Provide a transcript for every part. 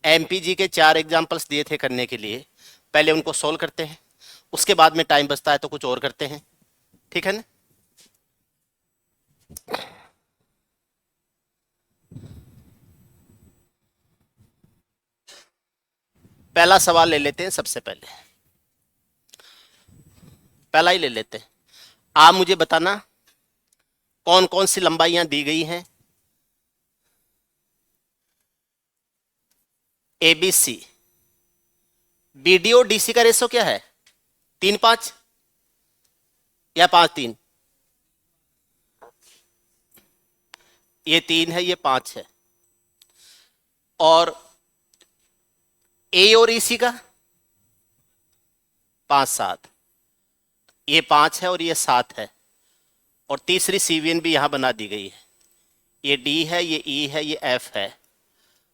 MPG के 4 examples दिए थे करने के लिए, पहले उनको सोल्व करते हैं, उसके बाद में टाइम बचता है तो कुछ और करते हैं, ठीक है ना। पहला सवाल ले लेते हैं, सबसे पहले पहला ही ले लेते हैं। आप मुझे बताना कौन कौन सी लंबाइयां दी गई हैं। एबीसी, बीडीओ डीसी का रेशो क्या है? 3:5 या 5:3? ये 3 है, ये 5 है। और ए और ईसी का 5:7, ये 5 है और ये 7 है। और तीसरी सीवीएन भी यहां बना दी गई है, ये डी है, ये ई है, ये एफ है।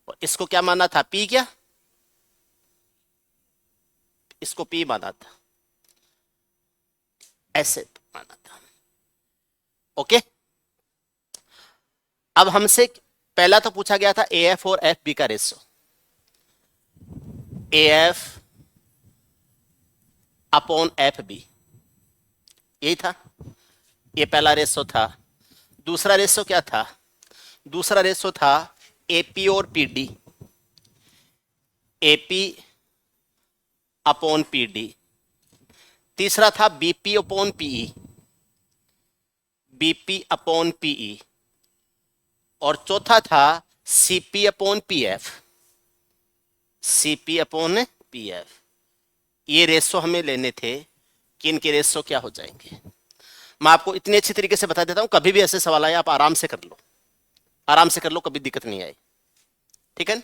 और इसको क्या माना था? पी। क्या इसको पी माना था, ऐसे माना था। ओके, अब हमसे पहला तो पूछा गया था ए एफ और एफ बी का ratio. A F upon F B, यही था, ये पहला रेशो था। दूसरा रेशो क्या था? दूसरा रेशो था एपी और पीडी, एपी अपॉन पीडी। तीसरा था BP upon PE, BP upon PE. और चौथा था CP upon PF, CP upon PF. ये रेशो हमें लेने थे कि इनके रेशो क्या हो जाएंगे। मैं आपको इतनी अच्छी तरीके से बता देता हूं, कभी भी ऐसे सवाल आए आप आराम से कर लो, आराम से कर लो, कभी दिक्कत नहीं आई, ठीक है।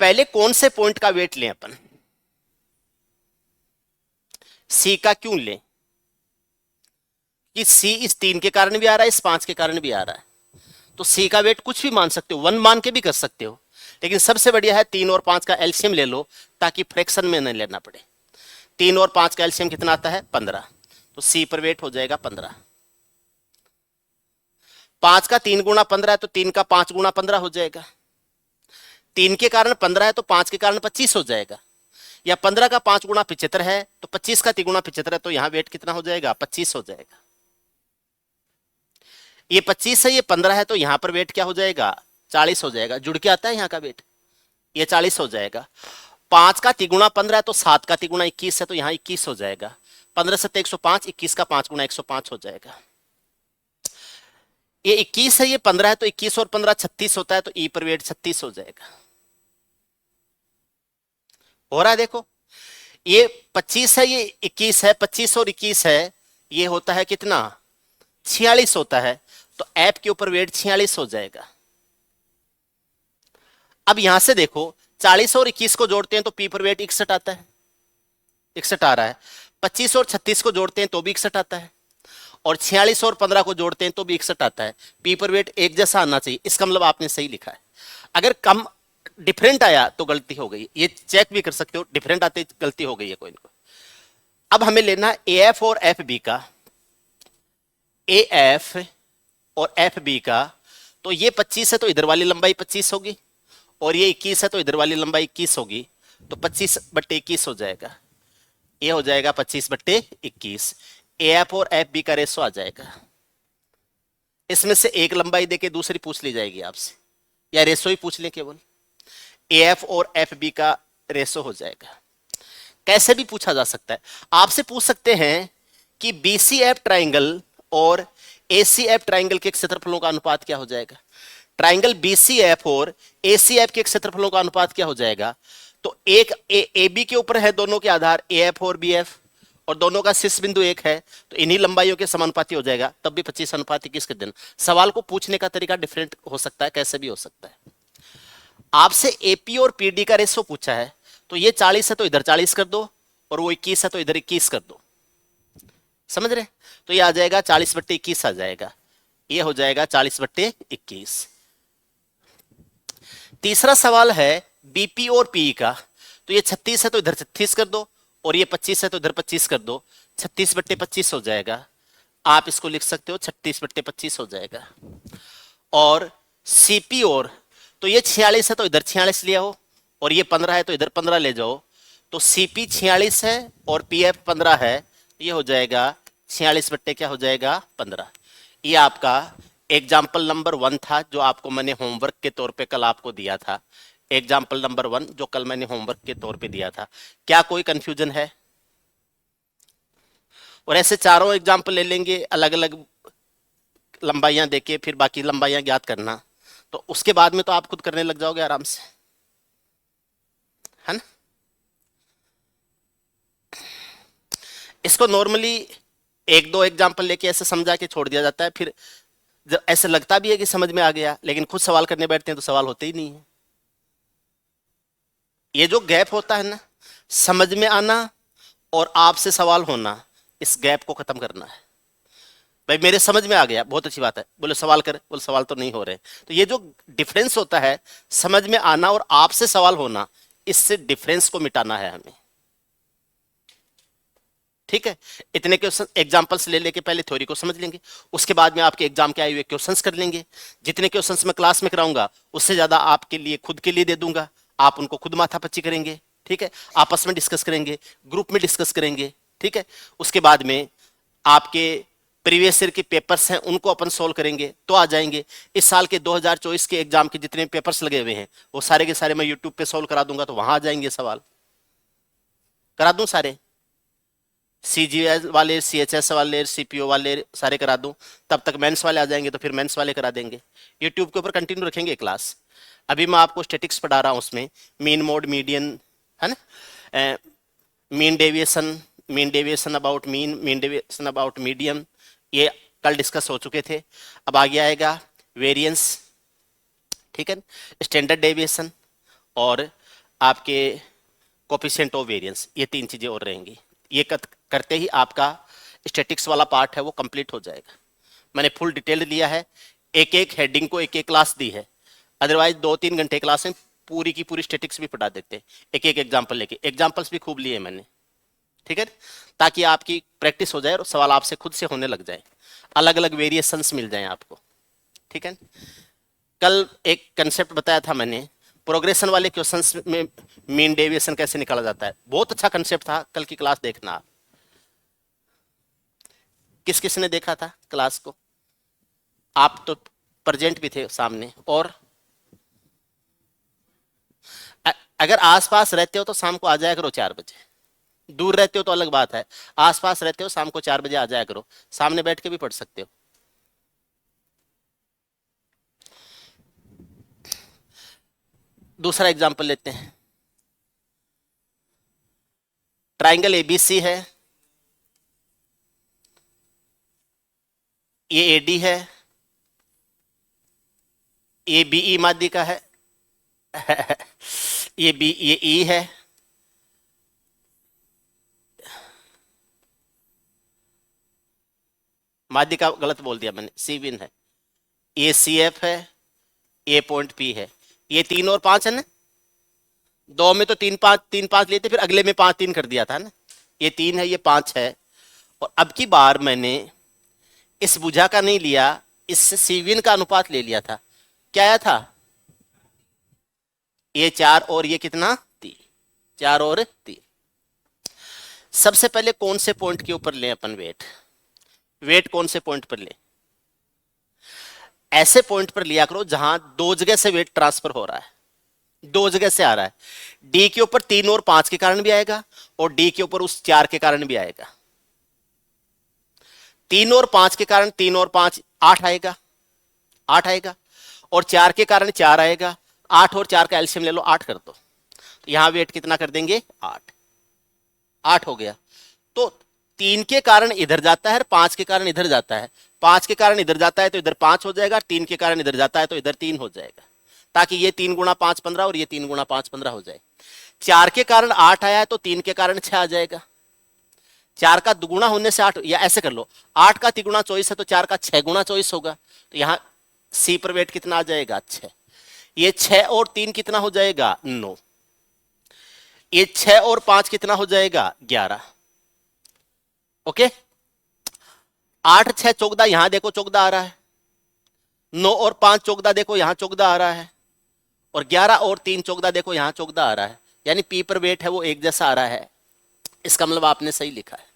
पहले कौन से पॉइंट का वेट लें अपन? सी का क्यों लें? कि सी इस 3 के कारण भी आ रहा है, इस 5 के कारण भी आ रहा है, तो सी का वेट कुछ भी मान सकते हो, 1 मान के भी कर सकते हो, लेकिन सबसे बढ़िया है 3 और 5 का एलसीएम ले लो, ताकि फ्रैक्शन में नहीं लेना पड़े। 3 और 5 का एलसीएम कितना आता है? 15, तो सी पर वेट हो जाएगा 15। 5 का 3 गुणा 15 है, तो 3 का 5 गुणा 15 हो जाएगा। 3 के कारण 15 है, तो 5 के कारण 25 हो जाएगा। या 15 का 5 गुणा 75 है, तो 25 का 3 गुणा 75 है, तो यहां वेट कितना हो जाएगा? 25 हो जाएगा। ये 25 है, ये 15 है, तो यहां पर वेट क्या हो जाएगा? 40 हो जाएगा। जुड़ के आता है यहां का वेट, ये 40 हो जाएगा। 5 का 3 गुणा 15 है, तो 7 का 3 गुणा 21 है, तो यहां 21 हो जाएगा। 15 से 105, 21 का 5 गुणा 105 हो जाएगा। ये 21 है, ये 15 है, तो 21 और 15 36 होता है, तो ई पर वेट 36 हो जाएगा। हो रहा है, देखो, ये 25 है, ये 21 है, 25 और 21 है, ये होता है कितना? 46 होता है, तो ऐप के ऊपर वेट 46 हो जाएगा। अब यहां से देखो, 40 और 21 को जोड़ते हैं तो पी पर वेट 61 आता है, 61 आ रहा है। 25 और 36 को जोड़ते हैं तो भी 61 आता है, और 46 और 15 को जोड़ते हैं तो भी 61 आता है। पी पर वेट एक जैसा आना चाहिए, इसका मतलब आपने सही लिखा है। अगर कम डिफरेंट आया तो गलती हो गई, ये चेक भी कर सकते हो, डिफरेंट आते गलती हो गई है कोई ना कोई। अब हमें लेना है ए एफ और एफ बी का, ए एफ और एफ बी का। तो ये 25 है, तो इधर वाली लंबाई 25 होगी, और ये 21 है, तो इधर वाली लंबाई 21 होगी, तो 25/21 हो जाएगा। ये हो जाएगा 25/21। ए एफ और एफ बी का रेशो आ जाएगा। इसमें से एक लंबाई देके दूसरी पूछ ली जाएगी आपसे, या रेशो ही पूछ लें केवल। ए एफ और एफ बी का रेशो हो जाएगा। कैसे भी पूछा जा सकता है, आपसे पूछ सकते हैं कि बीसीएफ ट्राइंगल और एसीएफ ट्राइंगल के क्षेत्रफलों का अनुपात क्या हो जाएगा। ट्राइंगल बीसीएफ और एसीएफ के क्षेत्रफलों का अनुपात क्या हो जाएगा? तो एक ए बी के ऊपर है दोनों के आधार ए एफ और बी एफ, और दोनों का शीर्ष बिंदु 1 है, तो इन्हीं लंबाइयों के समानुपाती हो जाएगा, तब भी 25:21 के दिन। सवाल को पूछने का तरीका डिफरेंट हो सकता है, कैसे भी हो सकता है। आपसे एपी और पीडी का रेशो पूछा है, तो ये 40 है, तो इधर 40 कर दो, और वो 21 है, तो इधर 21 कर दो। समझ रहे? तो ये आ जाएगा 40/21 आ जाएगा, ये हो जाएगा 40/21। तीसरा सवाल है बीपी और पीई का। तो ये 36 है, तो इधर 36 कर दो, और ये 25 है, तो इधर 25 कर दो। 36/25 हो जाएगा। आप इसको लिख सकते हो 36/25 हो जाएगा। और सीपी और तो ये 46 है तो इधर 46 ले आओ, और ये 15 है तो इधर 15 ले जाओ। तो सीपी 46 है और पीएफ 15 है, ये हो जाएगा 46 बट्टे क्या हो जाएगा 15। ये आपका एग्जाम्पल नंबर 1 था जो आपको मैंने होमवर्क के तौर पे कल आपको दिया था। एग्जाम्पल नंबर 1 जो कल मैंने होमवर्क के तौर पे दिया था। क्या कोई कंफ्यूजन है? और ऐसे चारों एग्जाम्पल ले लेंगे अलग अलग लंबाइयां देके, फिर बाकी लंबाइयां ज्ञात करना, तो उसके बाद में तो आप खुद करने लग जाओगे आराम से, है ना। इसको नॉर्मली एक दो एग्जाम्पल लेके ऐसे समझा के छोड़ दिया जाता है, फिर जब ऐसे लगता भी है कि समझ में आ गया, लेकिन खुद सवाल करने बैठते हैं तो सवाल होते ही नहीं है। ये जो गैप होता है ना, समझ में आना और आपसे सवाल होना, इस गैप को खत्म करना है। भाई मेरे समझ में आ गया, बहुत अच्छी बात है, बोले सवाल कर, बोले सवाल तो नहीं हो रहे। तो ये जो डिफरेंस होता है समझ में आना और आपसे सवाल होना, इससे डिफरेंस को मिटाना है हमें, ठीक है। इतने क्वेश्चन एग्जांपल्स ले लेके पहले थ्योरी को समझ लेंगे, उसके बाद में आपके एग्जाम के आए हुए क्वेश्चंस कर लेंगे। जितने क्वेश्चंस मैं क्लास में कराऊंगा उससे ज्यादा आपके लिए खुद के लिए दे दूंगा, आप उनको खुद माथापच्ची करेंगे, ठीक है। आपस में डिस्कस करेंगे, ग्रुप में डिस्कस करेंगे, ठीक है। उसके बाद में आपके प्रीवियस ईयर के पेपर्स हैं उनको अपन सोल्व करेंगे तो आ जाएंगे। इस साल के 2024 के एग्जाम के जितने पेपर्स लगे हुए हैं वो सारे के सारे मैं यूट्यूब पे सोल्व करा दूंगा, तो वहां आ जाएंगे सवाल, करा दूं सारे, सीजीएस वाले, सीएचएस वाले, सीपीओ वाले सारे करा दूं। तब तक मेंस वाले आ जाएंगे तो फिर मेंस वाले करा देंगे। यूट्यूब के ऊपर कंटिन्यू रखेंगे क्लास। अभी मैं आपको स्टैटिक्स पढ़ा रहा हूं, उसमें मीन मोड मीडियन है ना, mean deviation, mean deviation about mean, mean deviation about medium, ये कल डिस्कस हो चुके थे। अब आगे आएगा वेरिएंस, ठीक है, स्टैंडर्ड डेविएशन और आपके कोफिशिएंट ऑफ वेरिएंस, ये तीन चीजें और रहेंगी। ये करते ही आपका स्टैटिक्स वाला पार्ट है वो कंप्लीट हो जाएगा। मैंने फुल डिटेल दिया है, एक एक हेडिंग को एक एक क्लास दी है, अदरवाइज 2-3 घंटे क्लास में पूरी की पूरी स्टैटिक्स भी पढ़ा देते, एक एक एग्जाम्पल लेके। एग्जाम्पल्स भी खूब लिए मैंने, ठीक है, ताकि आपकी प्रैक्टिस हो जाए और सवाल आपसे खुद से होने लग जाए, अलग अलग वेरिएशंस मिल जाएं आपको, ठीक है। कल एक कंसेप्ट बताया था मैंने, प्रोग्रेशन वाले क्वेश्चंस में मीन डेविएशन कैसे निकाला जाता है, बहुत अच्छा कंसेप्ट था, कल की क्लास देखना आप। किस किस ने देखा था क्लास को? आप तो प्रेजेंट भी थे सामने, और अगर आसपास रहते हो तो शाम को आ जाया करो 4 बजे, दूर रहते हो तो अलग बात है, आसपास रहते हो शाम को 4 बजे आ जाया करो, सामने बैठ के भी पढ़ सकते हो। दूसरा एग्जाम्पल लेते हैं, ट्राइंगल एबीसी है, ये एडी है, ये बीई माध्यिका का है ये बी, ये ई है, माध्यिका गलत बोल दिया मैंने, सी विन है, ये सी एफ है, ये पॉइंट पी है, ये 3 और 5 है ना, 2 में तो 3-5 लिए थे, फिर अगले में 5-3 कर दिया था ना, ये 3 है, ये 5 है। और अब की बार मैंने इस भुजा का नहीं लिया, इस सीविन का अनुपात ले लिया था। क्या आया था? ये 4 और ये कितना 3, 4 और 3। सबसे पहले कौन से पॉइंट के ऊपर लें अपन वेट, वेट कौन से पॉइंट पर लें? ऐसे पॉइंट पर लिया करो जहां 2 जगह से वेट ट्रांसफर हो रहा है, 2 जगह से आ रहा है। डी के ऊपर 3 और 5 के कारण भी आएगा, और डी के ऊपर उस 4 के कारण भी आएगा। 3 और 5 के कारण 3 और 5 8 आएगा, 8 आएगा, और 4 के कारण 4 आएगा। 8 और 4 का एलसीएम ले लो, 8 कर दो, तो यहां वेट कितना कर देंगे 8, 8 हो गया। तो 3 के कारण इधर जाता है, 5 के कारण इधर जाता है, 5 के कारण इधर जाता है तो इधर 5 हो जाएगा, 3 के कारण इधर जाता है तो इधर 3 हो जाएगा, ताकि ये 3 गुणा 5 15 और ये 3 गुणा 5 15 हो जाए। 4 के कारण 8 आया है तो 3 के कारण 6 आ जाएगा। 4 का दुगुना होने से 8, या ऐसे कर लो, 8 का तिगुना 24 है तो 4 का 6 गुना 24 होगा, तो यहां सी पर वेट कितना आ जाएगा 6। ये 6 और 3 कितना हो जाएगा 9, ये 6 और 5 कितना हो जाएगा 11। ओके, 8 6 14, यहां देखो 14 आ रहा है, 9 और 5 14 देखो यहां 14 आ रहा है, और 11 और 3 चौगदा, देखो यहां चौगदा आ रहा है, यानी पी पर वेट है वो एक जैसा आ रहा है, इसका मतलब आपने सही लिखा है।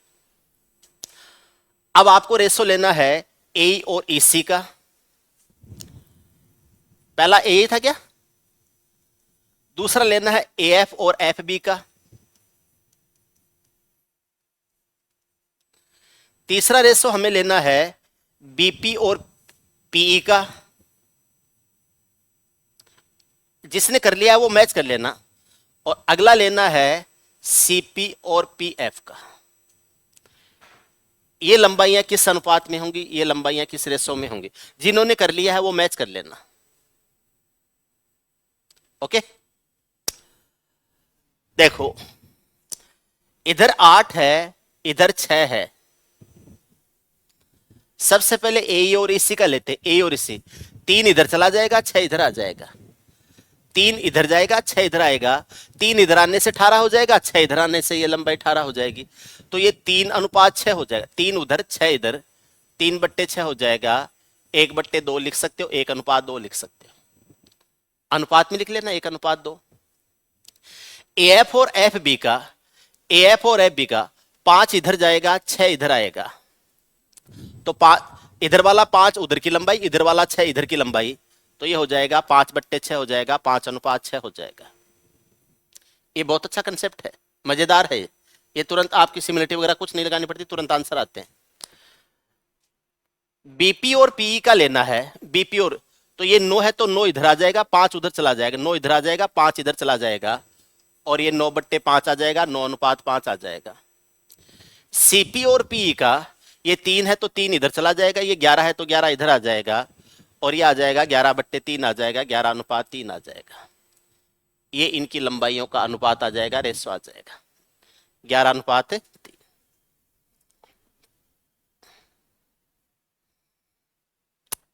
अब आपको रेशो लेना है ए और ईसी का। पहला ए था क्या, दूसरा लेना है एएफ और एफ बी का, तीसरा रेशो हमें लेना है बीपी और पीई का। जिसने कर लिया है वो मैच कर लेना। और अगला लेना है सीपी और पीएफ का। ये लंबाइयां किस अनुपात में होंगी, ये लंबाइयां किस रेशो में होंगी, जिन्होंने कर लिया है वो मैच कर लेना। ओके, देखो इधर 8 है, इधर 6 है। सबसे पहले ए और इसी का लेते, ए और इसी, 3 इधर चला जाएगा, 6 इधर आ जाएगा, 3 इधर जाएगा, 6 इधर आएगा, 3 इधर आने से 18 हो जाएगा, 6 इधर आने से ये लंबाई 18 हो जाएगी। तो ये 3 अनुपात 6 हो जाएगा, 3 उधर 6 इधर, 3/6 हो जाएगा। 1/2 लिख सकते हो, 1:2 लिख सकते हो, अनुपात में लिख लेना 1:2। एएफ और एफ बी का, एएफ और एफ बी का 5 इधर जाएगा, 6 इधर आएगा, तो 5 इधर वाला 5 उधर की लंबाई, इधर वाला 6 इधर की लंबाई, तो ये हो जाएगा 5/6 हो जाएगा, 5:6 हो जाएगा। ये बहुत अच्छा कंसेप्ट है, मजेदार है ये तुरंत आपकी सिमिलरिटी वगैरह कुछ नहीं लगानी पड़ती, तुरंत आंसर आते हैं। बीपी और पीई का लेना है, बीपी और, तो ये 9 है तो 9 इधर आ जाएगा, 5 उधर चला जाएगा, 9 इधर आ जाएगा, 5 इधर चला जाएगा, और ये 9/5 आ जाएगा, 9:5 आ जाएगा। सीपी और पीई का, ये 3 है तो 3 इधर चला जाएगा, ये 11 है तो 11 इधर आ जाएगा, और ये आ जाएगा 11/3 आ जाएगा, 11:3 आ जाएगा। ये इनकी लंबाइयों का अनुपात आ जाएगा, रेशो आ जाएगा 11:3।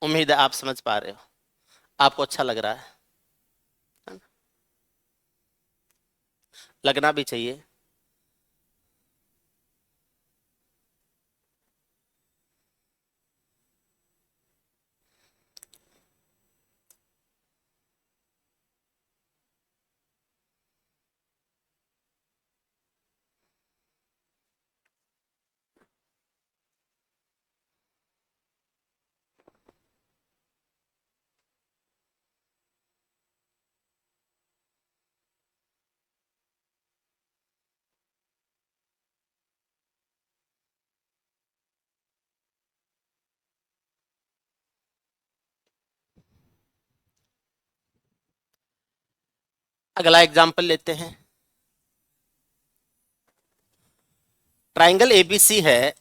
उम्मीद है आप समझ पा रहे हो, आपको अच्छा लग रहा है ना? लगना भी चाहिए। अगला एग्जाम्पल लेते हैं। ट्राइंगल एबीसी है,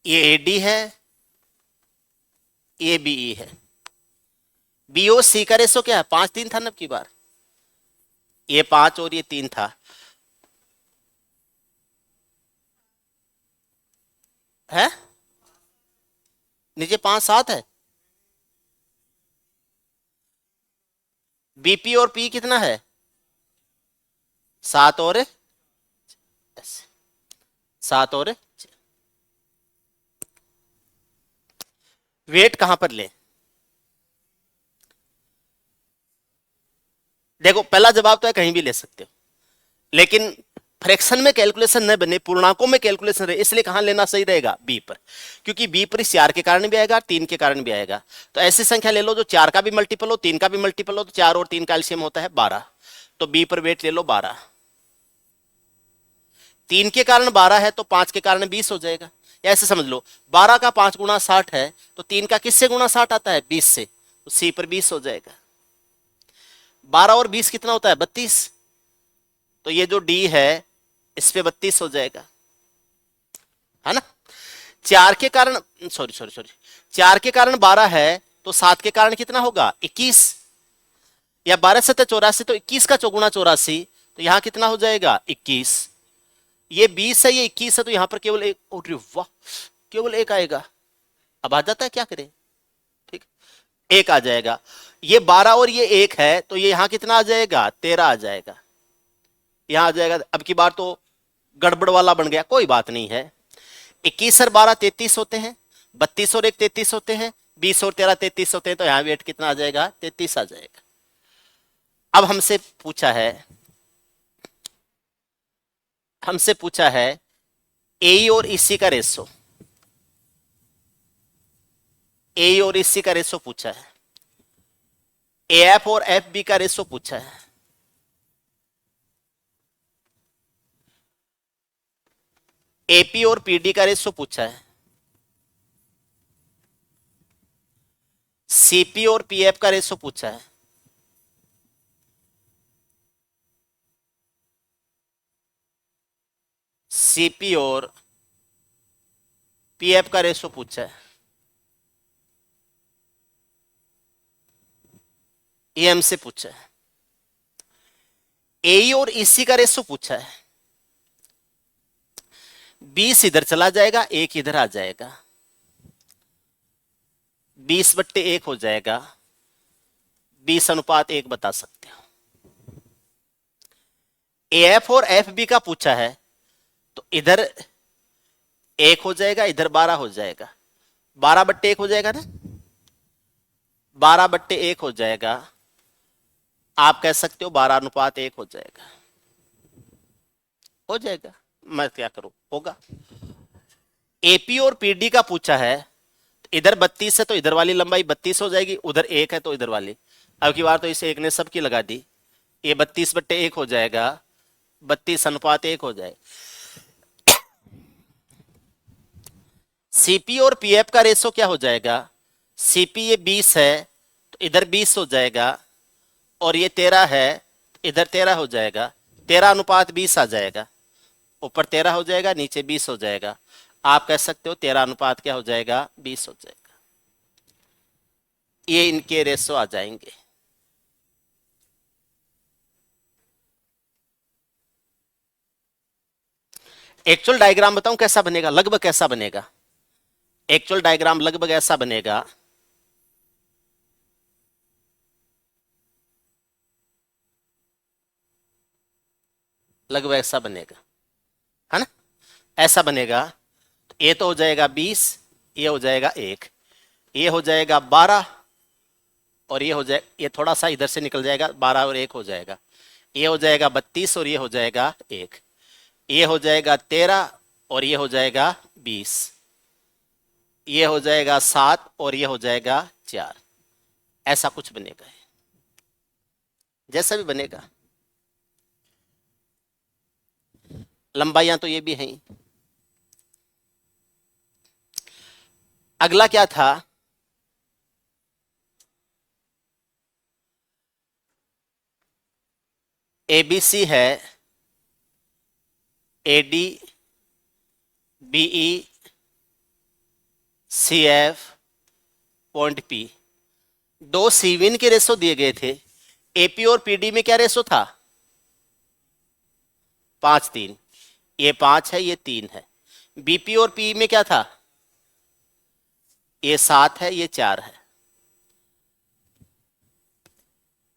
ये एडी है, ये बीई है। बीओ सी का रेशो क्या है, 5:3 था ना की बार, ये 5 और ये 3 था, है नीचे 5-7 है। बीपी और पी कितना है, 7 और 7 और, वेट कहां पर ले, देखो पहला जवाब तो है कहीं भी ले सकते हो, लेकिन फ्रैक्शन में कैलकुलेशन न बने, पूर्णांकों में कैलकुलेशन रहे, इसलिए कहां लेना सही रहेगा, बी पर, क्योंकि बी पर 4 के कारण भी आएगा, 3 के कारण भी आएगा। तो ऐसी संख्या ले लो जो 4 का भी मल्टीपल हो, 3 का भी मल्टीपल हो, तो 4 और 3 का एलसीएम होता है 12, तो बी पर वेट ले लो 12। 3 के कारण 12 है तो 5 के कारण 20 हो जाएगा, ऐसे समझ लो 12 का 5 गुणा 60 है, तो 3 का किससे गुणा 60 आता है, 20 से, तो सी पर 20 हो जाएगा। 12 और 20 कितना होता है, 32, तो ये जो डी है इस पे 32 हो जाएगा, है ना। 4 के कारण, सॉरी सॉरी सॉरी, 4 के कारण 12 है तो 7 के कारण कितना होगा, 21, या 12×7=84, तो 21 का चौगुना 84, तो यहां कितना हो जाएगा 21। ये 20 है, ये 21 है, तो यहां पर केवल एक, वाह, केवल एक आएगा। अब आ जाता है, क्या करें, ठीक, एक आ जाएगा। ये 12 और ये 1 है, तो ये यहां कितना आ जाएगा, 13 आ जाएगा, यहां आ जाएगा। अब की बार तो गड़बड़ वाला बन गया, कोई बात नहीं है। 21 और 12 33 होते हैं, 32 और 1 33 होते हैं, 20 और 13 33 होते हैं, तो यहां वेट कितना आ जाएगा? 33 आ जाएगा। अब हमसे पूछा है ए और ईसी का रेशो, ए और ईसी का रेशो पूछा है, एएफ और एफ बी का रेशो पूछा है, एपी और पीडी का रेशो पूछा है, सीपी और पीएफ का रेशो पूछा है, सीपी और पीएफ का रेशो पूछा है, ये हमसे पूछा है। ए और ईसी का रेशो पूछा है, 20 इधर चला जाएगा, 1 इधर आ जाएगा, 20/1 हो जाएगा, 20:1 बता सकते हो। एएफ और एफ बी का पूछा है, तो इधर 1 हो जाएगा, इधर 12 हो जाएगा, 12/1 हो जाएगा ना, 12/1 हो जाएगा। आप कह सकते हो 12:1 हो जाएगा, हो जाएगा, मैं क्या करूं, होगा। एपी और पीडी का पूछा है, इधर 32 है तो इधर वाली लंबाई 32 हो जाएगी, उधर 1 है तो इधर वाली, अब की बार तो इसे 1 ने सबकी लगा दी, ये 32/1 हो जाएगा, 32:1 हो जाएगा। सीपी और पीएफ का रेशो क्या हो जाएगा? सीपी ये 20 है तो इधर 20 हो जाएगा, और ये 13 है तो इधर 13 हो जाएगा, 13:20 आ जाएगा, ऊपर 13 हो जाएगा, नीचे 20 हो जाएगा। आप कह सकते हो 13 क्या हो जाएगा? 20 हो जाएगा। ये इनके रेशो आ जाएंगे। एक्चुअल डायग्राम बताऊं कैसा बनेगा, लगभग कैसा बनेगा? एक्चुअल डायग्राम लगभग ऐसा बनेगा, लगभग ऐसा बनेगा, है ना, ऐसा बनेगा। तो ये तो हो जाएगा 20, ये हो जाएगा 1, ये हो जाएगा 12, और ये हो जाए, ये थोड़ा सा इधर से निकल जाएगा, 12 और 1 हो जाएगा, ये हो जाएगा 32 और ये हो जाएगा 1, ये हो जाएगा 13 और ये हो जाएगा 20, ये हो जाएगा 7 और ये हो जाएगा 4। ऐसा कुछ बनेगा, जैसा भी बनेगा। लंबाइयां तो ये भी हैं। अगला क्या था? एबीसी है, AD, BE, CF, point P. 2 सीविन के रेशो दिए गए थे। एपी और पीडी में क्या रेशो था? 5:3। ये 5 है, ये 3 है। बीपी और पी में क्या था? ये 7 है, ये 4 है।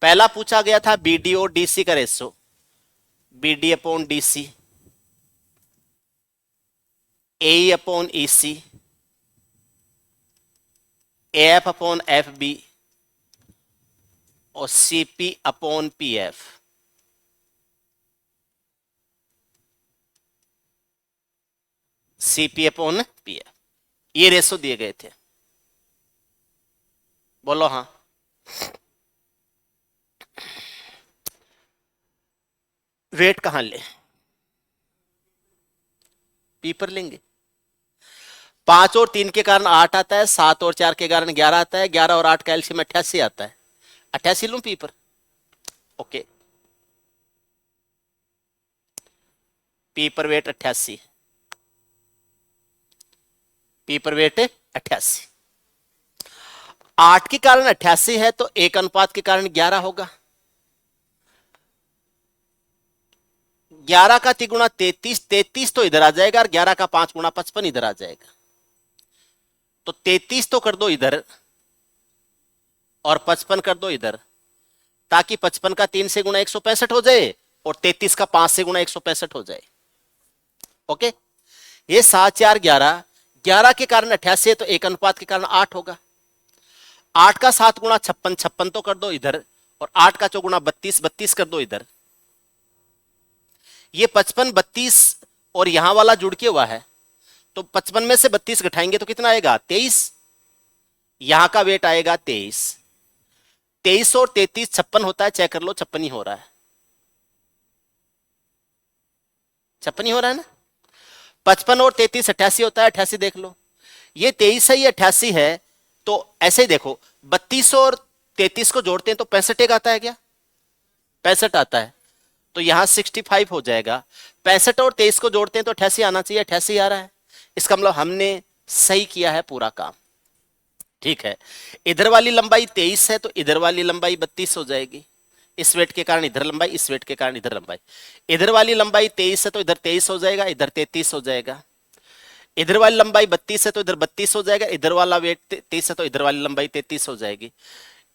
पहला पूछा गया था बीडी और डीसी का रेशो, BD/DC, AE/EC, AF/FB और CP/PF। CP/PF ये रेशो दिए गए थे। बोलो हाँ। वेट कहां ले? पेपर लेंगे। 5 और 3 के कारण 8 आता है, 7 और 4 के कारण 11 आता है, 11 और 8 का एलसीएम 88 आता है। 88 लूं paper? Okay, paper weight 88, paper weight 88। 8 के कारण 88 है तो 1 अनुपात के कारण 11 होगा। 11 का 3 गुणा 33, 33 तो इधर आ जाएगा, और 11 का 5 गुणा 55 इधर आ जाएगा। तो 33 तो कर दो इधर और 55 कर दो इधर, ताकि 55 का 3 से गुणा 165 हो जाए और 33 का 5 से गुणा 165 हो जाए। ओके, ये 7 4 11, 11 के कारण 88 है तो 1 के कारण 8 होगा। 8 का 7 गुणा 56, 56 तो कर दो इधर, और 8 का 4 गुणा 32, 32 कर दो इधर। ये 55, 32 और यहां वाला जुड़ के हुआ है, तो 55 में से 32 घटाएंगे तो कितना आएगा? 23। यहां का वेट आएगा 23। 23 और 33 56 होता है, चेक कर लो, 56 ही हो रहा है। 56 ही हो रहा है ना। 55 और 33 88 होता है, 88 देख लो। ये 23 है, ये 88 है, तो ऐसे ही देखो, 32 और 33 को जोड़ते हैं तो 65 एक आता है क्या? 65 आता है, तो यहां 65 हो जाएगा। 65 और 23 को जोड़ते हैं तो 88 आना चाहिए, 88 आ रहा है। इसका मतलब हमने सही किया है पूरा काम। ठीक है, इधर वाली लंबाई 23 है तो इधर वाली लंबाई 32 हो जाएगी। इस वेट के कारण इधर लंबाई, इस वेट के कारण इधर लंबाई। इधर वाली लंबाई 23 है तो इधर 23 हो जाएगा, इधर 33 हो जाएगा। इधर वाली लंबाई 32 है तो इधर 32 हो जाएगा, इधर वाला वेट 33 है तो इधर वाली लंबाई 33 हो जाएगी।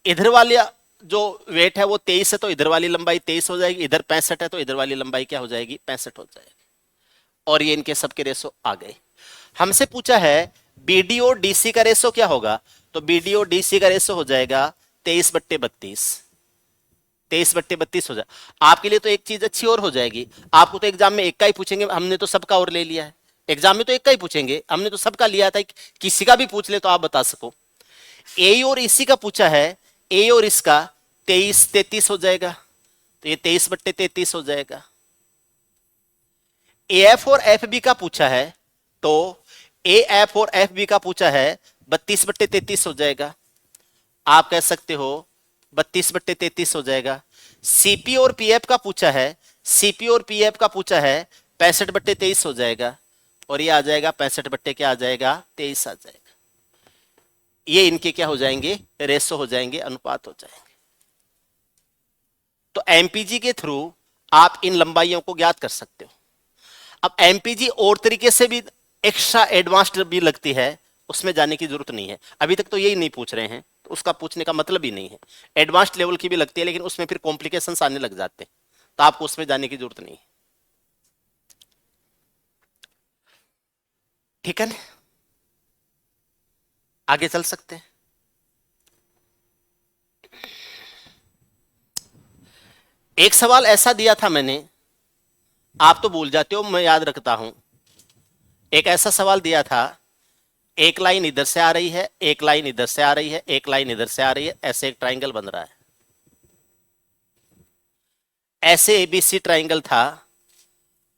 इधर वाली जो वेट है वो 23 है तो इधर वाली लंबाई 23 हो जाएगी, इधर 65 है तो इधर वाली लंबाई क्या हो जाएगी? 65 हो जाएगी। और ये इनके सबके रेशो आ गए। हमसे पूछा है बीडी और डीसी का रेशो क्या होगा, तो बीडी और डीसी का रेशो हो जाएगा 23/32। 23/32 हो जाए। आपके लिए तो एक चीज अच्छी और हो जाएगी, आपको तो एग्जाम में एक का ही पूछेंगे, हमने तो सबका और ले लिया है। एग्जाम में तो एक का ही पूछेंगे, हमने तो सबका लिया था, किसी का भी पूछ ले तो आप बता सको। ए और इसी का पूछा है, ए और इसका 23/33 हो जाएगा, तो ये 23/33 हो जाएगा। एफ और एफ बी का पूछा है, तो ए एफ और एफ बी का पूछा है 32/33 हो जाएगा। आप कह सकते हो 32/33 हो जाएगा। सीपी और पीएफ का पूछा है, सीपी और पीएफ का पूछा है 65/23 हो जाएगा, और ये आ जाएगा 65 क्या आ जाएगा? 23 आ जाएगा। ये इनके क्या हो जाएंगे? रेशो हो जाएंगे, अनुपात हो जाएंगे। तो एमपीजी के थ्रू आप इन लंबाइयों को ज्ञात कर सकते हो। अब एमपीजी और तरीके से भी एक्स्ट्रा एडवांस्ड भी लगती है, उसमें जाने की जरूरत नहीं है। अभी तक तो यही नहीं पूछ रहे हैं, तो उसका पूछने का मतलब ही नहीं है। एडवांस्ड लेवल की भी लगती है, लेकिन उसमें फिर कॉम्प्लिकेशंस आने लग जाते हैं, तो आपको उसमें जाने की जरूरत नहीं है। ठीक है ना, आगे चल सकते हैं। एक सवाल ऐसा दिया था मैंने, आप तो भूल जाते हो, मैं याद रखता हूं। एक ऐसा सवाल दिया था, एक लाइन इधर से आ रही है, एक लाइन इधर से आ रही है, एक लाइन इधर से आ रही है, ऐसे एक ट्राइंगल बन रहा है। ऐसे एबीसी ट्राइंगल था,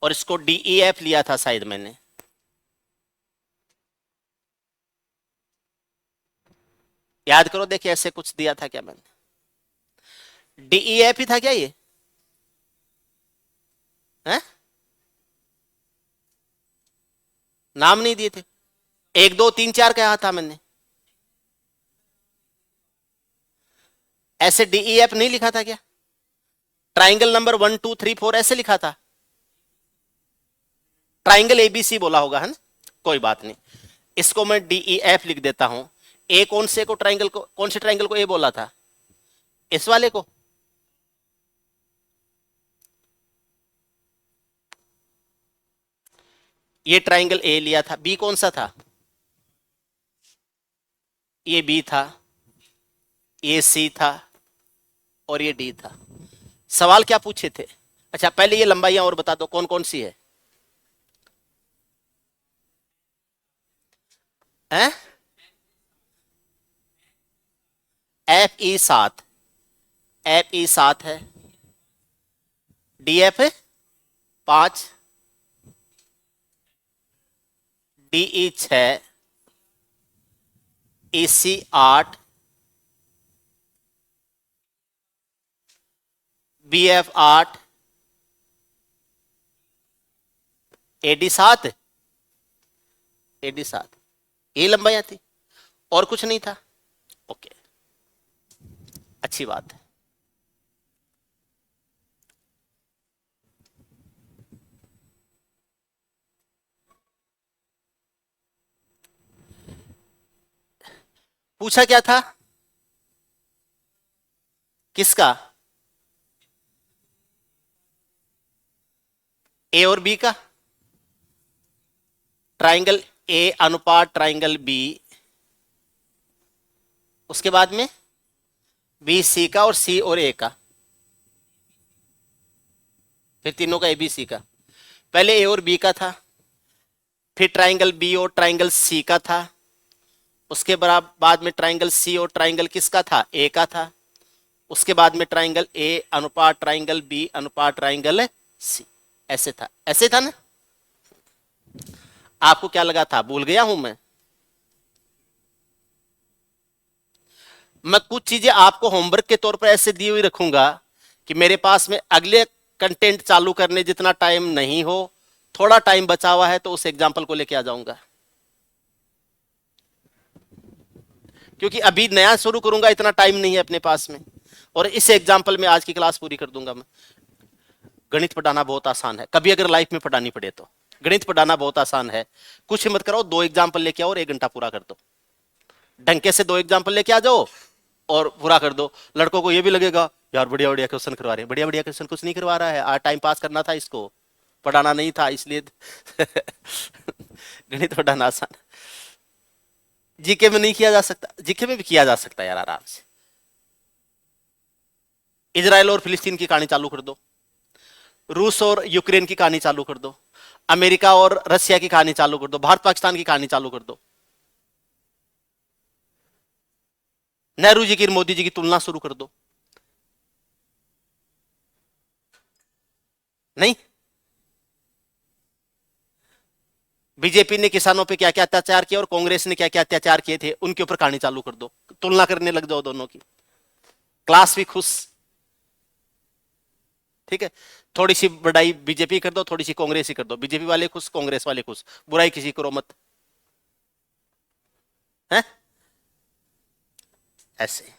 और इसको डीईएफ लिया था शायद मैंने। याद करो, देखिए ऐसे कुछ दिया था क्या मैंने? डीईएफ ही था क्या ये? है? नाम नहीं दिए थे? 1 2 3 4 कहा था मैंने। ऐसे डीईएफ नहीं लिखा था क्या? ट्राइंगल नंबर 1 2 3 4 ऐसे लिखा था। ट्राइंगल एबीसी बोला होगा, है ना? कोई बात नहीं, इसको मैं डीईएफ लिख देता हूं। ए कौन से को ट्राइंगल को, कौन से ट्राइंगल को ए बोला था? इस वाले को। ये ट्राइंगल ए लिया था। बी कौन सा था? ये बी था, ये सी था, और ये डी था। सवाल क्या पूछे थे? अच्छा, पहले ये लंबाइयां और बता दो कौन कौन सी है। हैं? एफ ई 7, एफ ई 7 है। DF 5, DE 6, AC 8, BF 8, AD 7, AD 7। ये लंबाइयां थी, और कुछ नहीं था। ओके, अच्छी बात है। पूछा क्या था? किसका? ए और बी का। ट्राइंगल ए अनुपात ट्राइंगल बी, उसके बाद में बी सी का और सी और ए का, फिर तीनों का ए बी सी का। पहले ए और बी का था, फिर ट्राइंगल बी और ट्राइंगल सी का था, उसके बाद में ट्राइंगल सी और ट्राइंगल किसका था, ए का था, उसके बाद में ट्राइंगल ए अनुपात ट्राइंगल बी अनुपात ट्राइंगल सी। ऐसे था ना। आपको क्या लगा था, भूल गया हूं मैं कुछ चीजें आपको होमवर्क के तौर पर ऐसे दी हुई रखूंगा कि मेरे पास में अगले कंटेंट चालू करने जितना टाइम नहीं हो, थोड़ा टाइम बचा हुआ है तो उस एग्जाम्पल को लेके आ जाऊंगा, क्योंकि अभी नया शुरू करूंगा, इतना टाइम नहीं है अपने पास में, और इस एग्जाम्पल में आज की क्लास पूरी कर दूंगा मैं। गणित पढ़ाना बहुत आसान है, कभी अगर लाइफ में पढ़ानी पड़े तो गणित पढ़ाना बहुत आसान है। कुछ मत करो, 2 एग्जाम्पल लेके आओ और 1 घंटा पूरा कर दो। डंके से 2 एग्जाम्पल लेके आ जाओ और पूरा कर दो। लड़कों को ये भी लगेगा यार बढ़िया बढ़िया क्वेश्चन करवा रहे हैं, बढ़िया बढ़िया क्वेश्चन कुछ नहीं करवा रहा है, आज टाइम पास करना था, इसको पढ़ाना नहीं था, इसलिए गणित पढ़ाना आसान। जीके में नहीं किया जा सकता, जीके में भी किया जा सकता है यार आराम से। इजराइल और फिलिस्तीन की कहानी चालू कर दो, रूस और यूक्रेन की कहानी चालू कर दो, अमेरिका और रशिया की कहानी चालू कर दो, भारत पाकिस्तान की कहानी चालू कर दो, नेहरू जी की मोदी जी की तुलना शुरू कर दो। नहीं, बीजेपी ने किसानों पे क्या क्या अत्याचार किया और कांग्रेस ने क्या क्या अत्याचार किए थे, उनके ऊपर कहानी चालू कर दो, तुलना करने लग जाओ दोनों की, क्लास भी खुश। ठीक है, थोड़ी सी बड़ाई बीजेपी कर दो, थोड़ी सी कांग्रेस ही कर दो, बीजेपी वाले खुश कांग्रेस वाले खुश, बुराई किसी करो मत, है ऐसे।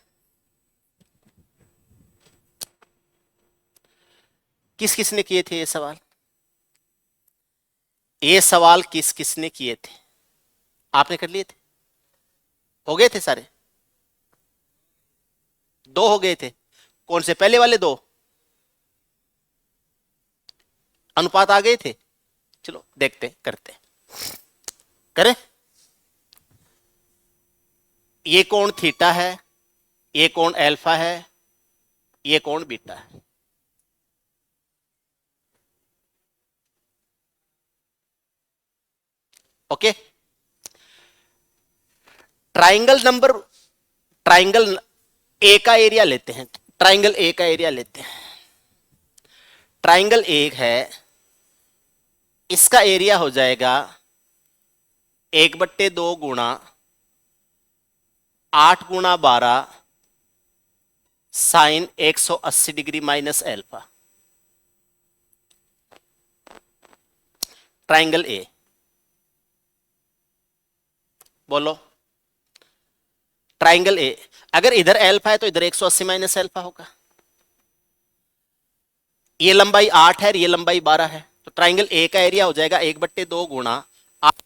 किस किसने किए थे ये सवाल, ये सवाल किस किसने किए थे, आपने कर लिए थे, हो गए थे सारे, 2 हो गए थे। कौन से, पहले वाले 2 अनुपात आ गए थे। चलो देखते करते करें। ये कोण थीटा है, ये कोण अल्फा है, ये कोण बीटा है। ओके, ट्राइंगल ए का एरिया लेते हैं, ट्राइंगल ए का एरिया लेते हैं। ट्राइंगल ए है, इसका एरिया हो जाएगा 1/2 गुणा 8 गुणा 12 sine 180 degree minus alpha. Triangle A, बोलो ट्राइंगल ए, अगर इधर एल्फा है तो इधर 180 माइनस एल्फा होगा। ये लंबाई 8 है और ये लंबाई 12 है, तो ट्राइंगल ए का एरिया हो जाएगा 1/2 गुणा 8।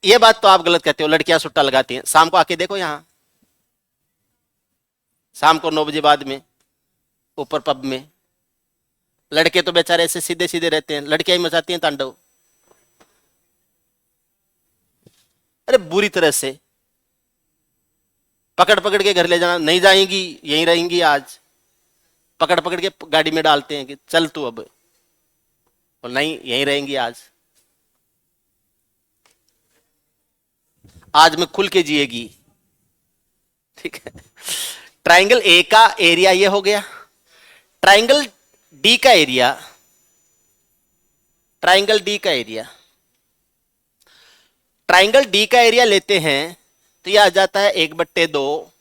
ये बात तो आप गलत कहते हो, लड़कियां सुट्टा लगाती हैं। शाम को आके देखो यहाँ, शाम को 9 बजे बाद में ऊपर पब में, लड़के तो बेचारे ऐसे सीधे सीधे रहते हैं, लड़कियां ही मचाती हैं तांडव। अरे बुरी तरह से पकड़ पकड़ के घर ले जाना, नहीं जाएंगी यहीं रहेंगी आज, पकड़ पकड़ के गाड़ी में डालते हैं कि चल तू अब, और नहीं यहीं रहेंगी आज मैं खुल के जिएगी। ठीक है, ट्राइंगल ए का एरिया ये हो गया। ट्राइंगल डी का एरिया, ट्राइंगल डी का एरिया, ट्राइंगल डी का एरिया लेते हैं तो यह आ जाता है 1/2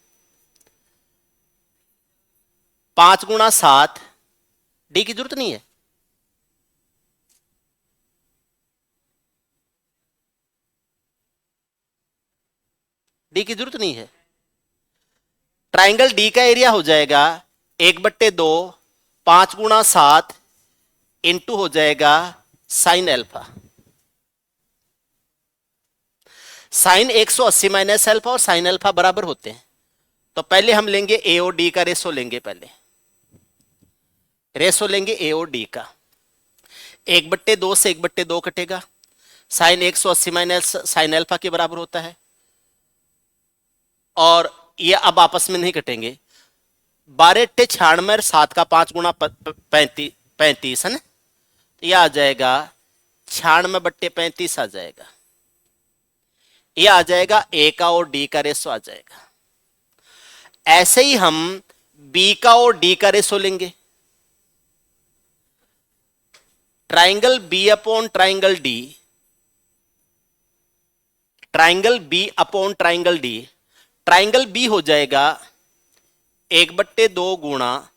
5 × 7, डी की जरूरत नहीं है। डी की जरूरत नहीं है। ट्राइंगल डी का एरिया हो जाएगा 1/2 5 × 7 इंटू हो जाएगा sine alpha. Sine 180 minus alpha और साइन एल्फा बराबर होते हैं। तो पहले हम लेंगे ए और डी का रेशो लेंगे। पहले रेशो लेंगे ए और डी का। 1/2 से 1/2 कटेगा। साइन 180 माइनस साइन एल्फा के बराबर होता है। और ये अब आपस में नहीं कटेंगे। 12 96, 7 का 5 × 35 है ना। तो यह आ जाएगा 96/35 आ जाएगा। यह आ जाएगा ए का और डी का रेशो आ जाएगा। ऐसे ही हम बी का और डी का रेशो लेंगे। Triangle B upon triangle D, triangle B upon triangle D, triangle B हो जाएगा 1/2 गुणा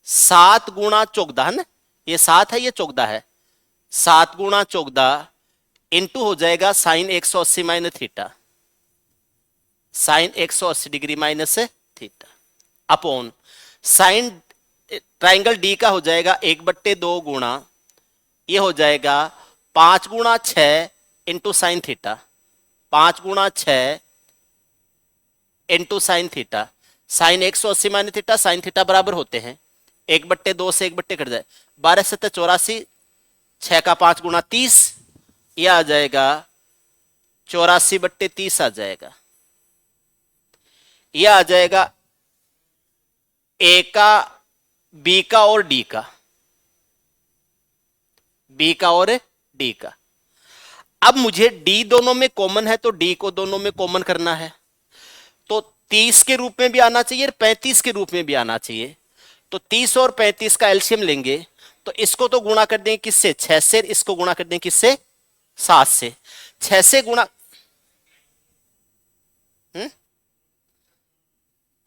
7 × 14 है ना। ये 7 है, ये 14 है। 7 × 14 इंटू हो जाएगा sine 180 minus theta, sine 180 degree minus theta upon sine triangle D का हो जाएगा 1/2 गुणा ये हो जाएगा 5 × 6 into sine theta, 5 × 6 into sine theta. Sine 180 minus theta sine theta बराबर होते हैं। 1/2 से 1/2 कट जाए। 12 × 7 = 84, 6 का 5 × 30, यह आ जाएगा 84/30 आ जाएगा। यह आ जाएगा ए का, बी का और डी का, बी का और डी का। अब मुझे डी दोनों में कॉमन है तो डी को दोनों में कॉमन करना है। तो 30 के रूप में भी आना चाहिए और 35 के रूप में भी आना चाहिए। तो 30 और 35 का एलसीएम लेंगे तो इसको तो गुणा कर देंगे किससे, 6 से। इसको गुणा कर देंगे किससे, 7 से। 6 से गुणा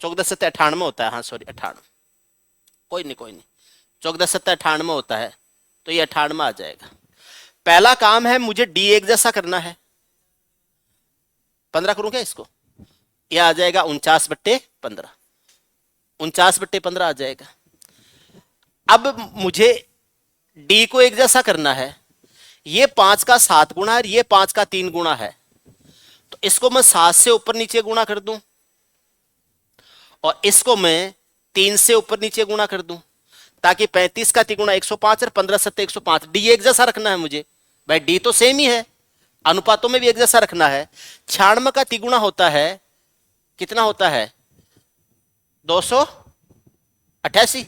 14 7 98 होता है। हाँ सॉरी 98, कोई नहीं कोई नहीं, 14 7 98 होता है। तो ये 98 आ जाएगा। पहला काम है मुझे डी एक जैसा करना है। 15 करूं क्या इसको, यह आ जाएगा 49/15, 49/15 आ जाएगा। अब मुझे डी को एक जैसा करना है। ये 5 का 7 गुणा है, ये 5 का 3 गुणा है। तो इसको मैं 7 से ऊपर नीचे गुणा कर दूं और इसको मैं 3 से ऊपर नीचे गुणा कर दूं, ताकि 35 का 3 गुणा 105 और 15 7 105। डी एक जैसा रखना है मुझे भाई, डी तो सेम ही है, अनुपातों में भी एक जैसा रखना है। 96 का 3 गुणा होता है, कितना होता है, 288।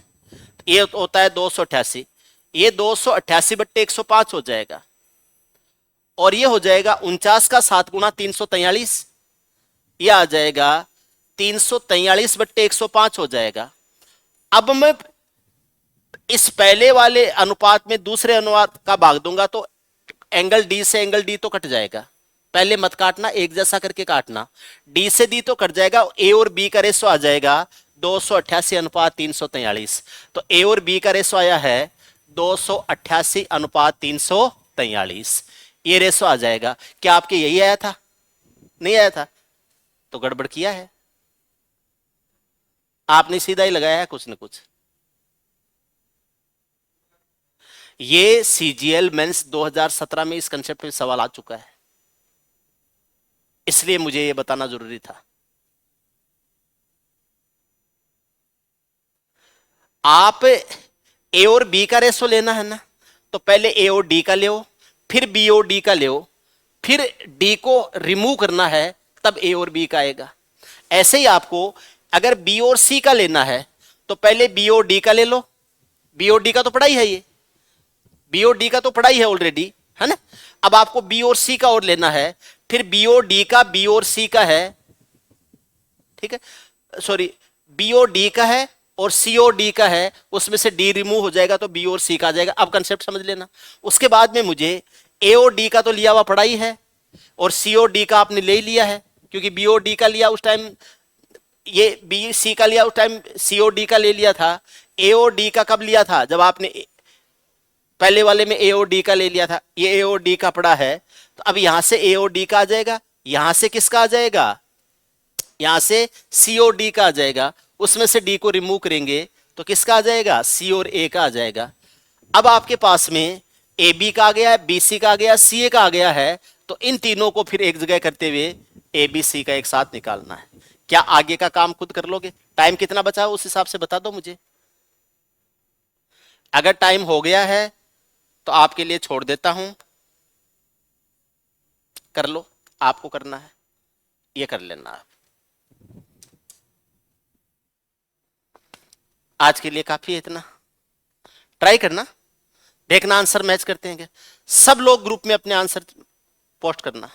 ये होता है 288, ये 288/105 हो जाएगा। और ये हो जाएगा 49 का 7 गुणा 343, यह आ जाएगा 343/105 हो जाएगा। अब मैं इस पहले वाले अनुपात में दूसरे अनुपात का भाग दूंगा तो एंगल डी से एंगल डी तो कट जाएगा। पहले मत काटना, एक जैसा करके काटना। डी से डी तो कट जाएगा। ए और बी का रेशो आ जाएगा 288/343। तो ए और बी का रेशो आया है 288/343। ये रेशो आ जाएगा। क्या आपके यही आया था, नहीं आया था तो गड़बड़ किया है आपने, सीधा ही लगाया है कुछ न कुछ। ये सीजीएल मेंस 2017 में इस कंसेप्ट में सवाल आ चुका है, इसलिए मुझे ये बताना जरूरी था। आप ए और बी का रेशो लेना है ना, तो पहले ए और डी का ले, फिर बी और डी का ले, फिर डी को रिमूव करना है, तब ए और बी का आएगा। ऐसे ही आपको अगर बी और सी का लेना है तो पहले बी और डी का ले लो। बी और डी का तो पढ़ाई है, ये बी और डी का तो पढ़ाई है ऑलरेडी, है ना। अब आपको बी और सी का और लेना है, फिर बी और डी का, बी और सी का है, ठीक है, सॉरी बी और डी का है और सी और डी का है, उसमें से डी रिमूव हो जाएगा तो बी और सी का आ जाएगा। अब कंसेप्ट समझ लेना। उसके बाद में मुझे ए और डी का तो लिया हुआ पढ़ाई है और सी और डी का आपने ले ही लिया है, क्योंकि बी और डी का लिया उस टाइम ये बी सी का लिया उस टाइम, सी और डी का ले लिया था। ए और डी का कब लिया था? जब आपने पहले वाले में ए और डी का ले लिया था। ये ए और डी का पड़ा है, तो अब यहां से ए और डी का आ जाएगा, यहां से किसका आ जाएगा? यहां से सी और डी का आ जाएगा। उसमें से डी को रिमूव करेंगे तो किसका आ जाएगा? सी और ए का आ जाएगा। अब आपके पास में ए बी का आ गया है, बी सी का आ गया, सी ए का आ गया है, तो इन तीनों को फिर एक जगह करते हुए ए बी सी का एक साथ निकालना है। क्या आगे का काम खुद कर लोगे? टाइम कितना बचा है उस हिसाब से बता दो मुझे। अगर टाइम हो गया है तो आपके लिए छोड़ देता हूं, कर लो, आपको करना है ये कर लेना आप। आज के लिए काफी है इतना, ट्राई करना, देखना आंसर मैच करते हैं क्या। सब लोग ग्रुप में अपने आंसर पोस्ट करना,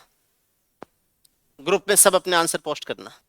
ग्रुप में सब अपने आंसर पोस्ट करना।